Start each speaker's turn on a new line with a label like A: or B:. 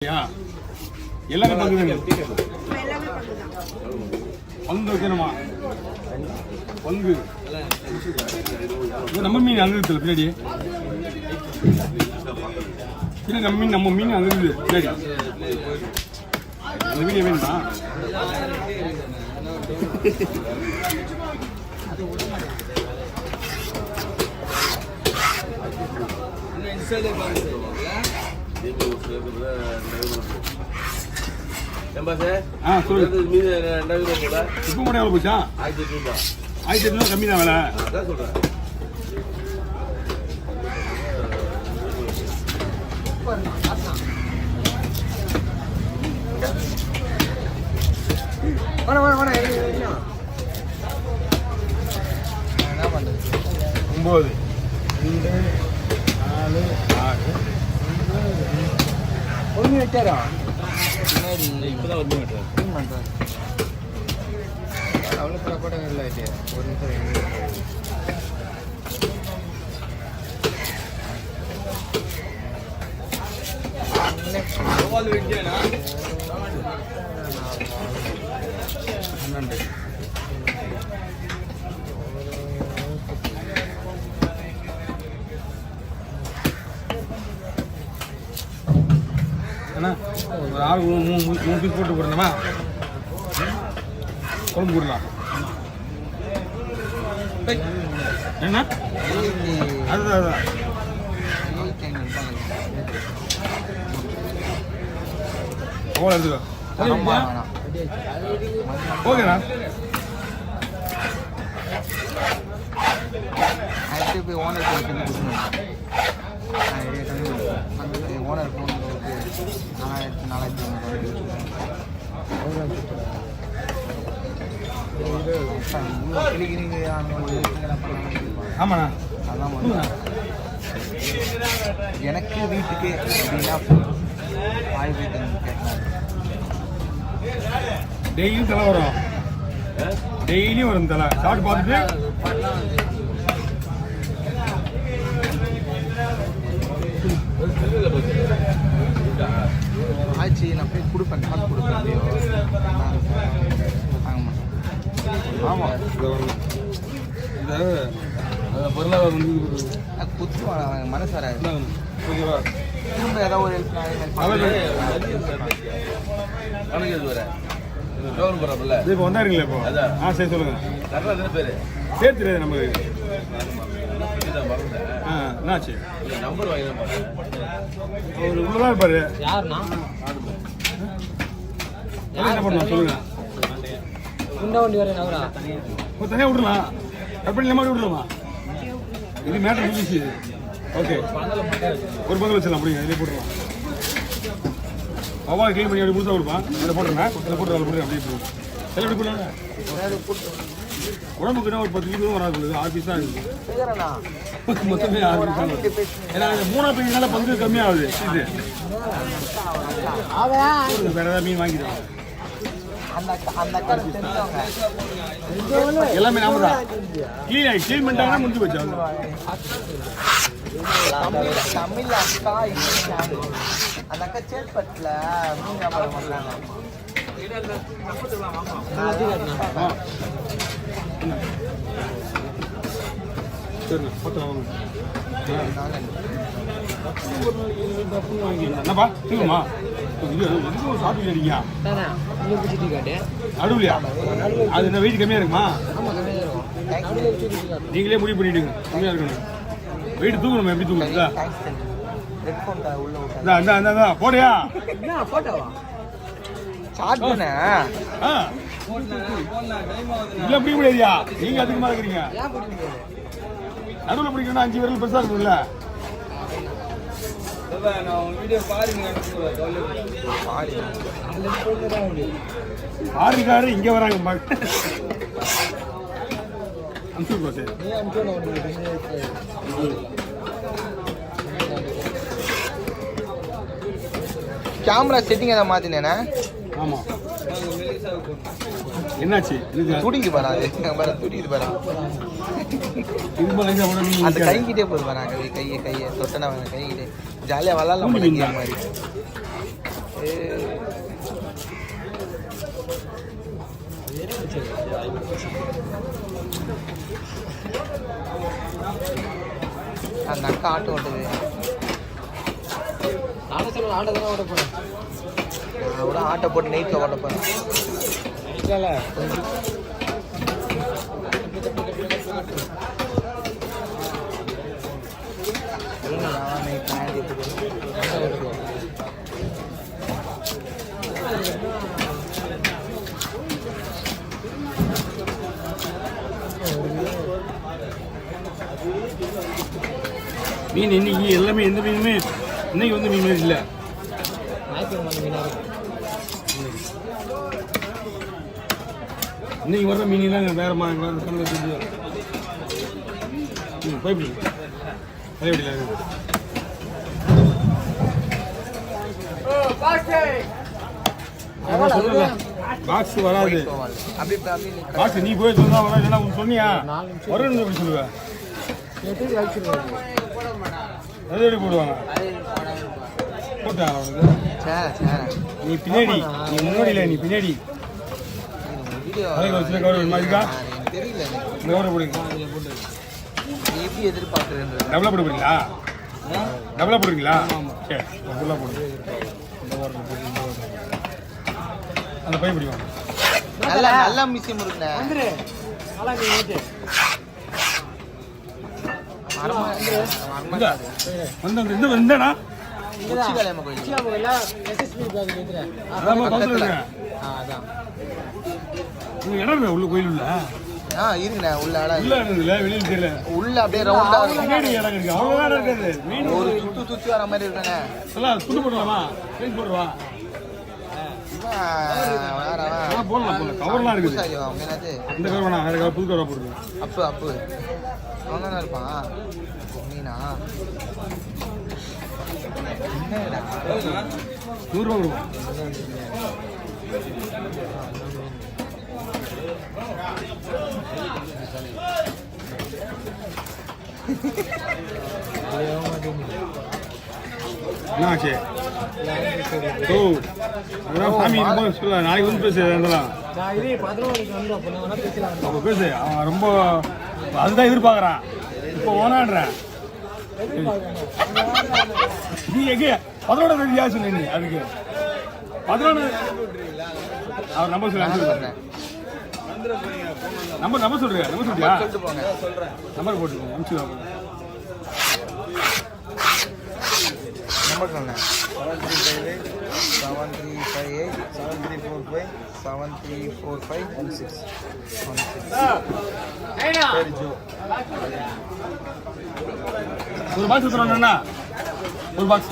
A: எல்லாமே பங்கு பங்கு வைக்கணுமா? பங்கு நம்ம மீன் அங்கே இருக்குல்ல பின்னாடி, பின்னாடி நம்ம மீன் அங்கே இருக்குது பின்னாடி. அந்த மீன் வேணுமா? இப்போ மட்டும் எவ்வளோ போச்சா? 1800 கம்மி தான் வேலை. ஒன்பது 2 4 6
B: ஒன்று வெட்டாரா?
A: இப்போதான் ஒன்று வெட்டுறேன்.
B: அவ்வளோ புறப்படம் இல்லை ஒரு நிமிஷம்.
A: அண்ணா ஒரு ஆள் 3 பீஸ் போட்டு போடுறோமா? குழம்பு போடலாம் என்ன? அதுதான் அதுதான் அவ்வளோ எடுத்துக்கோ. ஓகேண்ணா.
B: போய் ஓனர் ஓனர் ஃபோன் 4000
A: ஆமாண்ணா.
B: அதான் எனக்கு வீட்டுக்கு எப்படின்னா
A: டெய்லியும் தலை வரும், டெய்லியும் வரும் தலை. சாப்பிட்டு பார்த்துட்டு
B: ஆச்சு. நான் போய் கொடுப்பேன், காசு கொடுப்பேன். ஆமாம்,
A: இந்த பொருளாதாரம் வந்து
B: குத்துவாங்க மனசு வராது.
A: ஓகேவா?
B: திரும்ப ஏதாவது ஒரு
A: இப்போ வந்தாருங்களா? இப்போ சரி சொல்லுங்க. பேர் தெரியாது நமக்கு. என்னாச்சு? அவர் உள்ளதான் இருப்பாரு.
B: யாருண்ணா?
A: என்ன பண்ணுவோம் சொல்லுங்க.
B: குண்டா வண்டி வர நவரா
A: தனியாக விடலாம், கட் பண்ணி மாதிரி விடலாமா? இது மேட்டர் முடிஞ்சிச்சு. ஓகே, ஒரு பங்கு வச்சிடலாம். அப்படிங்க இதில் போட்டுடலாம். அவ்வளோ க்ளீன் பண்ணி அப்படி புதுசாக கொடுப்பான். அதில் போட்டுறேன், இதில் போட்டு அதில் போட்டு அப்படியே போடுவோம். எல்லாம் எப்படி போடுவாங்க? உடம்புக்குன்னா ஒரு 10 கிலோ வராது. ஆஃபீஸ் தான் இருக்குது மொத்தமே. ஏன்னா மூணா பிரினால பங்கு கம்மியாகுது. இது வேற ஏதாவது மீன் வாங்கிடுவாங்க. எல்லாமே நாம தான் க்ளீன் பண்ணிட்டாங்கன்னா முடிஞ்சு போச்சு.
B: தமிழ் அக்கா அந்த அக்கா சேல்பட்டில் மீன் வியாபாரம் பண்ணுறாங்க.
A: என்னப்பா சொல்லுமா? அடுவிலையா? அது என்ன வெயிட் கம்மியா இருக்குமா? நீங்களே முடிவு பண்ணிடுங்க. கம்மியா இருக்கணும். வெயிட் தூக்கணும். எப்படி தூக்கணும்? போடையா? இல்ல பிடிக்க முடியாதியா? நீங்க அதிகமா இருக்கிறீங்க. நடுவில் பிடிக்கணும்னா 5 விரல் பெருசா இருக்கும்ல. ஆறுக்காரு இங்க வராங்க.
B: கேமரா செட்டிங் எதாவது மாத்தினேனா?
A: ஆமா. என்னாச்சு?
B: துடிக்கு பாரு, துடிக்குது பாரு. அந்த கைக்கிட்டே போய் பாருங்க. கையை தொட்டனா கைக்கிட்டே ஜாலியாக விளாட்லாம் மாதிரி. அந்த அக்கா ஆட்டோ ஓட்டுது. நான் கூட ஆட்டோ போட்டு நைட்டில் ஓட்ட போகிறேன்.
A: மீன் இன்னைக்கு எல்லாமே எந்த மீனுமே இன்னைக்கு வந்து மீன் இல்லை. இன்னைக்கு வர்ற மீன்லாம் வேற மாதிரி கணக்கு செஞ்சு போய்பிடி பழையபடியில் இருக்கு. பாக்ஸ் வராது. பாக்ஸ் நீ போய் சொன்னா வராது. ஏன்னா உனக்கு சொன்னியா வரும்னு எப்படி சொல்லுவேன்? அது எப்படி போடுவாங்க? போட்டாங்க அவனுக்கு. நீ பின்னாடி, நீ முன்னாடி இல்லை, நீ பின்னாடி. வச்சுல கவர் மாதிரிக்கா
B: தெரியல.
A: இந்த கவரை போடுங்க.
B: எப்படி எதிர்பார்க்குறேன்?
A: டபுளாக போடுவீங்களா? டபுளாக போடுவீங்களா? சரி, ஃபுல்லாக போடுங்க. அந்த பை பிடிவாங்க.
B: நல்லா நல்லா மிஷின் இருக்குண்ணே.
A: வந்து இந்த இந்தடா
B: உச்சிகாளியம்மன் கோயில். அதான்
A: இடம் இருக்கா உள்ள கோயில் உள்ள?
B: இருக்குண்ணே. உள்ள இடம்
A: உள்ள இருக்குல்ல, வெளியில் தெரியல.
B: உள்ள அப்படியே ரவுண்டா
A: பின்னாடி இடம் இருக்கு. அவ்வளோ இடம் இருக்காது. மீன்
B: ஒரு சுத்தி வர மாதிரி இருக்குண்ணே.
A: எல்லாம் துண்டு போடலாமா? பெயிண்ட் போடுவா? போடலாம் போடலாம். கவர்லாம் இருக்குது. இந்த கவர் வேணா, வேற கவர், புது கவராக போடுங்க.
B: அப்பு அப்பு அவன் தானே இருப்பான். மீனா
A: 100 ரூபா கொடுப்போம். என்னாச்சு? ஓ அதெல்லாம் சாமி சொல்ல. நாளைக்கு வந்து பேசு. அதெல்லாம் அப்போ பேசு. அவன் ரொம்ப அதுதான் எதிர்பார்க்குறான். இப்போ ஓனான்றேன். நீ எங்கே 11 தேதி யார் சொன்ன? நீ அதுக்கு 11 அவர் நம்பர் சொல்லி அனுப்பிச்சு. நம்பர் சொல்றியா? நம்பர் சொல்றியா? நம்பர் போட்டுருங்க. அனுப்பிச்சு
B: நம்பர் சொன்னேன். 7358 7345 7345
A: ஒரு பாக்ஸ் ஒரு பாக்ஸ்